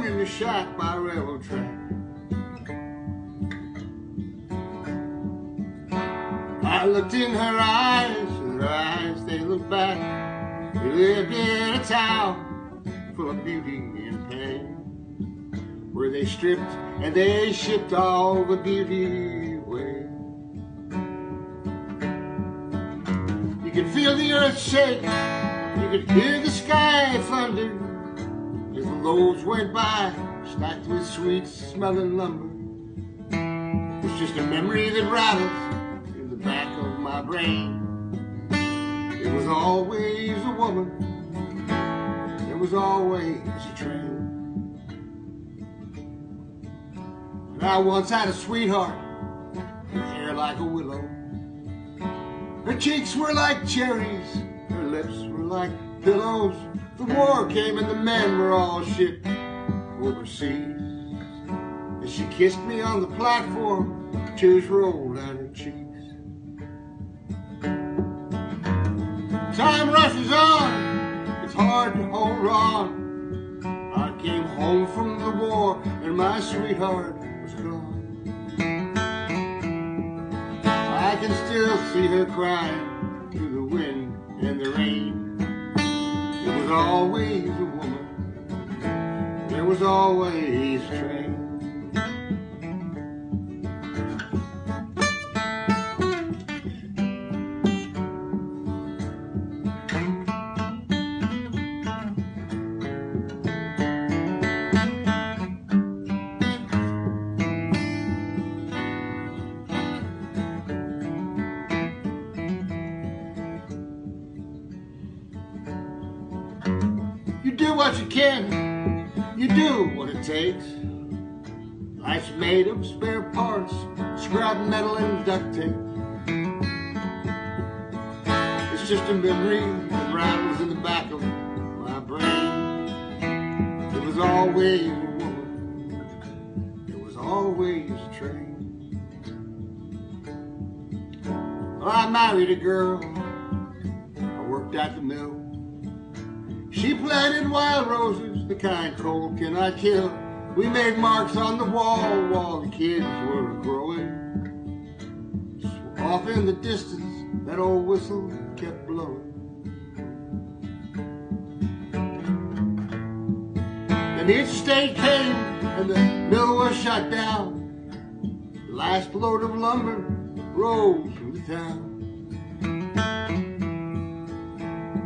hung in the shack by a railroad track. I looked in her eyes, they looked back. We lived in a town full of beauty and pain, where they stripped and they shipped all the beauty away. You could feel the earth shake, you could hear the sky thunder, as the loads went by, stacked with sweet smelling lumber. It's just a memory that rattles in the back of my brain. It was always a woman, there was always a train. And I once had a sweetheart, her hair like a willow. Her cheeks were like cherries, her lips were like pillows. The war came and the men were all shipped overseas. As she kissed me on the platform, tears rolled down her cheeks. Time rushes on, it's hard to hold on. I came home from the war and my sweetheart was gone. I can still see her crying through the wind and the rain. There was always a woman, there was always a train. You do what you can, you do what it takes. Life's made of spare parts, scrap metal and duct tape. It's just a memory that rattles in the back of my brain. There was always a woman, there was always a train. Well, I married a girl, I worked at the mill. She planted wild roses, the kind cold cannot kill. We made marks on the wall while the kids were growing. So off in the distance, that old whistle kept blowing. And each state came and the mill was shut down. The last load of lumber rolled through the town.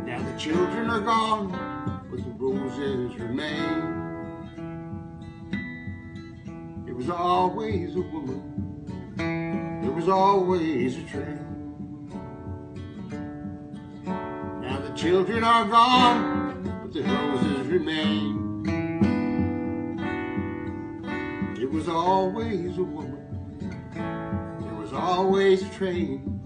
Now the children are gone, but the roses remain. There was always a woman, there was always a train. Now the children are gone, but the roses remain. There was always a woman, there was always a train.